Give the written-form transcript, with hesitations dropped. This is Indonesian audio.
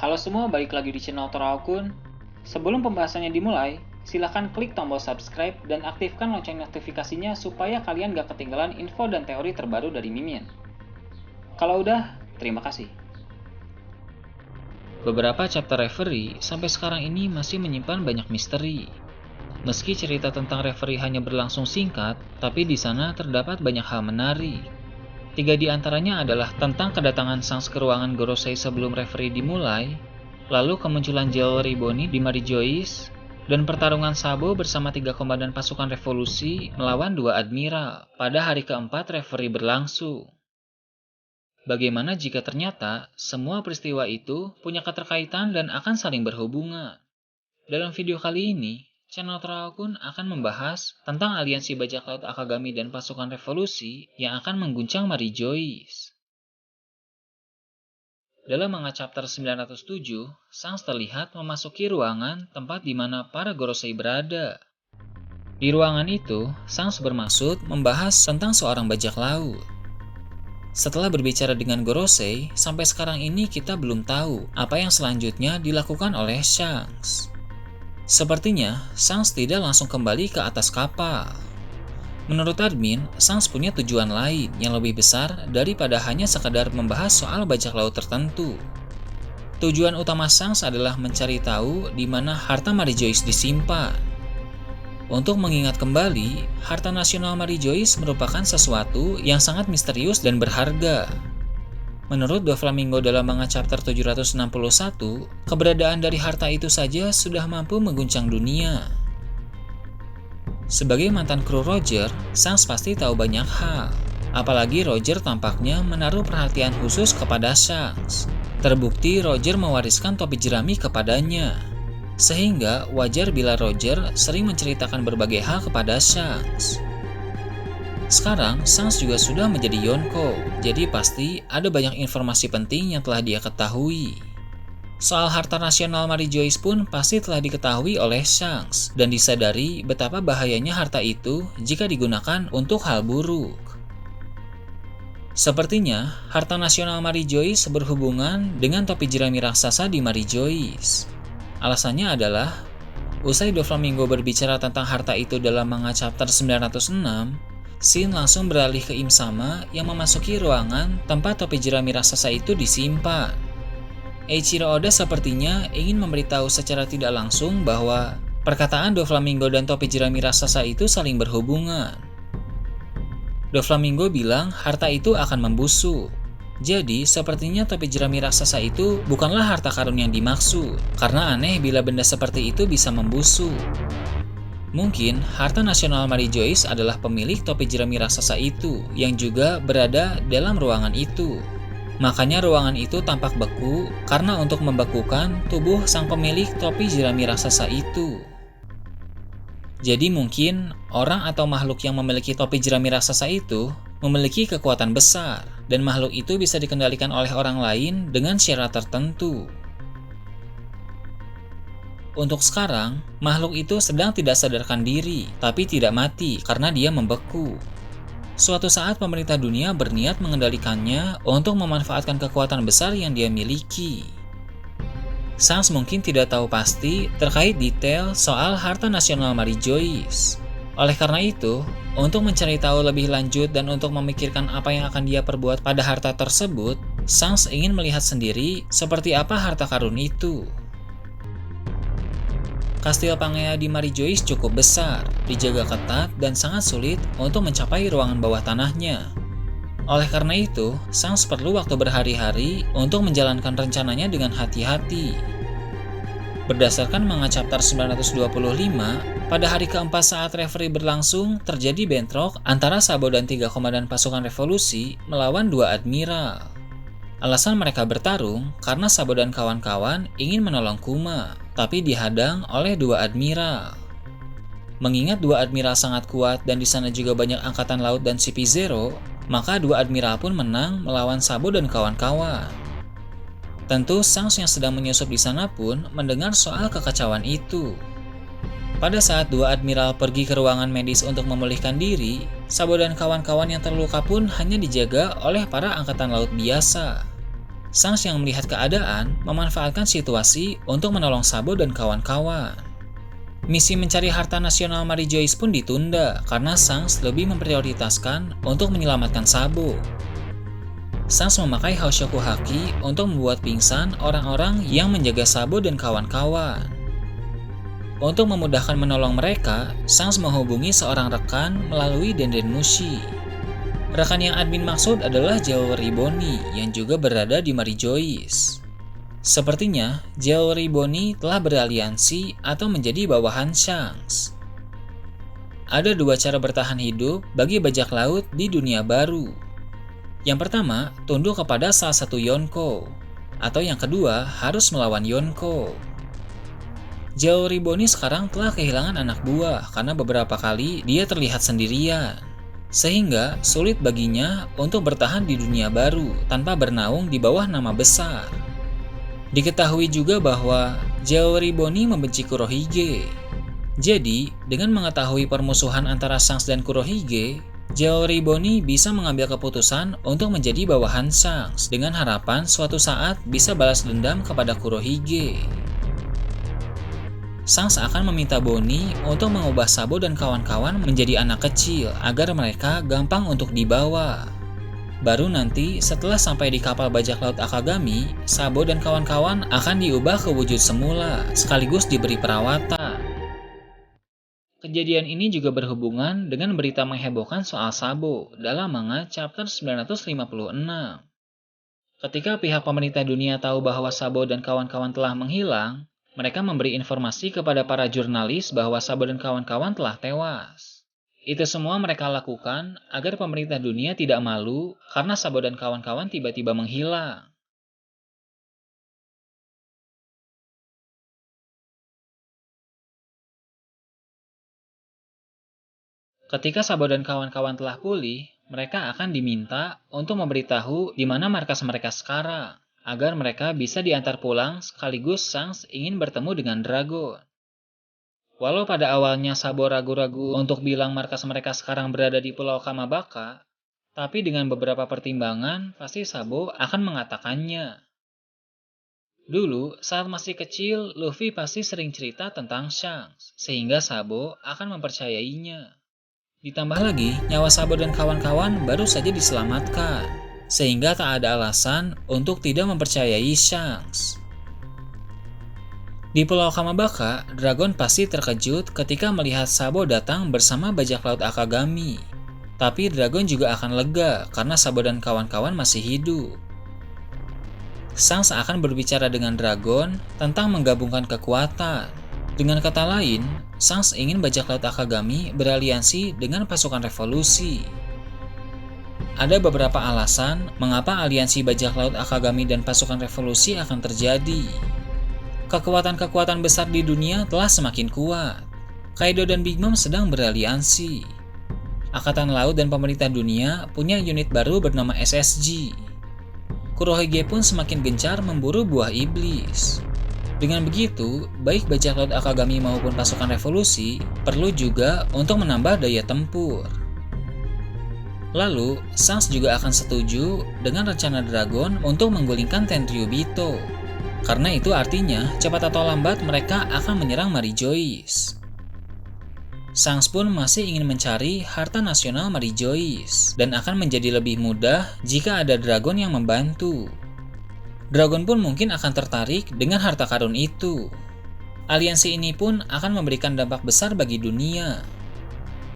Halo semua, balik lagi di channel Toraokun. Sebelum pembahasannya dimulai, silahkan klik tombol subscribe dan aktifkan lonceng notifikasinya supaya kalian gak ketinggalan info dan teori terbaru dari Mimin. Kalau udah, terima kasih. Beberapa chapter referee sampai sekarang ini masih menyimpan banyak misteri. Meski cerita tentang referee hanya berlangsung singkat, tapi di sana terdapat banyak hal menarik. 3 di antaranya adalah tentang kedatangan Shanks ke ruangan Gorosei sebelum referee dimulai, lalu kemunculan Jewelry Bonnie di Mary Joyce, dan pertarungan Sabo bersama 3 komandan pasukan revolusi melawan 2 admiral pada hari keempat referee berlangsung. Bagaimana jika ternyata semua peristiwa itu punya keterkaitan dan akan saling berhubungan? Dalam video kali ini, channel Toraokun akan membahas tentang aliansi bajak laut Akagami dan pasukan revolusi yang akan mengguncang Mary Joyce. Dalam manga chapter 907, Shanks terlihat memasuki ruangan tempat di mana para Gorosei berada. Di ruangan itu, Shanks bermaksud membahas tentang seorang bajak laut. Setelah berbicara dengan Gorosei, sampai sekarang ini kita belum tahu apa yang selanjutnya dilakukan oleh Shanks. Sepertinya, Shanks tidak langsung kembali ke atas kapal. Menurut admin, Shanks punya tujuan lain yang lebih besar daripada hanya sekadar membahas soal bajak laut tertentu. Tujuan utama Shanks adalah mencari tahu di mana harta Mary Joyce disimpan. Untuk mengingat kembali, harta nasional Mary Joyce merupakan sesuatu yang sangat misterius dan berharga. Menurut Doflamingo dalam manga chapter 761, keberadaan dari harta itu saja sudah mampu mengguncang dunia. Sebagai mantan kru Roger, Shanks pasti tahu banyak hal. Apalagi Roger tampaknya menaruh perhatian khusus kepada Shanks. Terbukti Roger mewariskan topi jerami kepadanya. Sehingga wajar bila Roger sering menceritakan berbagai hal kepada Shanks. Sekarang, Shanks juga sudah menjadi Yonko, jadi pasti ada banyak informasi penting yang telah dia ketahui. Soal harta nasional Mary Joyce pun pasti telah diketahui oleh Shanks, dan disadari betapa bahayanya harta itu jika digunakan untuk hal buruk. Sepertinya, harta nasional Mary Joyce berhubungan dengan topi jerami raksasa di Mary Joyce. Alasannya adalah, usai Doflamingo berbicara tentang harta itu dalam manga chapter 906, Shin langsung beralih ke Im-sama yang memasuki ruangan tempat topi jerami raksasa itu disimpan. Eiichiro Oda sepertinya ingin memberitahu secara tidak langsung bahwa perkataan Doflamingo dan topi jerami raksasa itu saling berhubungan. Doflamingo bilang harta itu akan membusuk. Jadi, sepertinya topi jerami raksasa itu bukanlah harta karun yang dimaksud, karena aneh bila benda seperti itu bisa membusuk. Mungkin harta nasional Mary Joyce adalah pemilik topi jerami raksasa itu yang juga berada dalam ruangan itu. Makanya ruangan itu tampak beku karena untuk membekukan tubuh sang pemilik topi jerami raksasa itu. Jadi mungkin orang atau makhluk yang memiliki topi jerami raksasa itu memiliki kekuatan besar dan makhluk itu bisa dikendalikan oleh orang lain dengan syarat tertentu. Untuk sekarang, makhluk itu sedang tidak sadarkan diri, tapi tidak mati karena dia membeku. Suatu saat pemerintah dunia berniat mengendalikannya untuk memanfaatkan kekuatan besar yang dia miliki. Shanks mungkin tidak tahu pasti terkait detail soal harta nasional Mary Joyce. Oleh karena itu, untuk mencari tahu lebih lanjut dan untuk memikirkan apa yang akan dia perbuat pada harta tersebut, Shanks ingin melihat sendiri seperti apa harta karun itu. Kastil Pangea di Mary Joyce cukup besar, dijaga ketat dan sangat sulit untuk mencapai ruangan bawah tanahnya. Oleh karena itu, Shanks perlu waktu berhari-hari untuk menjalankan rencananya dengan hati-hati. Berdasarkan manga chapter 925, pada hari keempat saat referee berlangsung, terjadi bentrok antara Sabo dan 3 komandan pasukan revolusi melawan 2 admiral. Alasan mereka bertarung karena Sabo dan kawan-kawan ingin menolong Kuma, tapi dihadang oleh 2 admiral. Mengingat 2 admiral sangat kuat dan di sana juga banyak angkatan laut dan CP0, maka 2 admiral pun menang melawan Sabo dan kawan-kawan. Tentu Shanks yang sedang menyusup di sana pun mendengar soal kekacauan itu. Pada saat 2 admiral pergi ke ruangan medis untuk memulihkan diri, Sabo dan kawan-kawan yang terluka pun hanya dijaga oleh para angkatan laut biasa. Sans yang melihat keadaan memanfaatkan situasi untuk menolong Sabo dan kawan-kawan. Misi mencari harta nasional Mary Joyce pun ditunda karena Sans lebih memprioritaskan untuk menyelamatkan Sabo. Sans memakai Hoshioku Haki untuk membuat pingsan orang-orang yang menjaga Sabo dan kawan-kawan. Untuk memudahkan menolong mereka, Sans menghubungi seorang rekan melalui Denden Mushi. Rekan yang admin maksud adalah Jewelry Bonnie yang juga berada di Mary Joyce. Sepertinya, Jewelry Bonnie telah beraliansi atau menjadi bawahan Shanks. Ada dua cara bertahan hidup bagi bajak laut di dunia baru. Yang pertama, tunduk kepada salah satu Yonko, atau yang kedua, harus melawan Yonko. Jewelry Bonnie sekarang telah kehilangan anak buah karena beberapa kali dia terlihat sendirian, sehingga sulit baginya untuk bertahan di dunia baru tanpa bernaung di bawah nama besar. Diketahui juga bahwa Jewelry Bonnie membenci Kurohige. Jadi, dengan mengetahui permusuhan antara Shanks dan Kurohige, Jewelry Bonnie bisa mengambil keputusan untuk menjadi bawahan Shanks dengan harapan suatu saat bisa balas dendam kepada Kurohige. Shanks akan meminta Bonnie untuk mengubah Sabo dan kawan-kawan menjadi anak kecil agar mereka gampang untuk dibawa. Baru nanti setelah sampai di kapal bajak laut Akagami, Sabo dan kawan-kawan akan diubah ke wujud semula sekaligus diberi perawatan. Kejadian ini juga berhubungan dengan berita menghebohkan soal Sabo dalam manga chapter 956. Ketika pihak pemerintah dunia tahu bahwa Sabo dan kawan-kawan telah menghilang, mereka memberi informasi kepada para jurnalis bahwa Sabo dan kawan-kawan telah tewas. Itu semua mereka lakukan agar pemerintah dunia tidak malu karena Sabo dan kawan-kawan tiba-tiba menghilang. Ketika Sabo dan kawan-kawan telah pulih, mereka akan diminta untuk memberitahu di mana markas mereka sekarang, agar mereka bisa diantar pulang sekaligus Shanks ingin bertemu dengan Dragon. Walau pada awalnya Sabo ragu-ragu untuk bilang markas mereka sekarang berada di Pulau Kamabaka, tapi dengan beberapa pertimbangan pasti Sabo akan mengatakannya. Dulu, saat masih kecil, Luffy pasti sering cerita tentang Shanks, sehingga Sabo akan mempercayainya. Ditambah lagi, nyawa Sabo dan kawan-kawan baru saja diselamatkan, sehingga tak ada alasan untuk tidak mempercayai Shanks. Di Pulau Kamabaka, Dragon pasti terkejut ketika melihat Sabo datang bersama bajak laut Akagami. Tapi Dragon juga akan lega karena Sabo dan kawan-kawan masih hidup. Shanks akan berbicara dengan Dragon tentang menggabungkan kekuatan. Dengan kata lain, Shanks ingin bajak laut Akagami beraliansi dengan pasukan revolusi. Ada beberapa alasan mengapa aliansi bajak laut Akagami dan pasukan revolusi akan terjadi. Kekuatan-kekuatan besar di dunia telah semakin kuat. Kaido dan Big Mom sedang beraliansi. Angkatan Laut dan pemerintah dunia punya unit baru bernama SSG. Kurohige pun semakin gencar memburu buah iblis. Dengan begitu, baik bajak laut Akagami maupun pasukan revolusi perlu juga untuk menambah daya tempur. Lalu, Shanks juga akan setuju dengan rencana Dragon untuk menggulingkan Tenryubito. Karena itu artinya, cepat atau lambat mereka akan menyerang Mary Joyce. Shanks pun masih ingin mencari harta nasional Mary Joyce dan akan menjadi lebih mudah jika ada Dragon yang membantu. Dragon pun mungkin akan tertarik dengan harta karun itu. Aliansi ini pun akan memberikan dampak besar bagi dunia.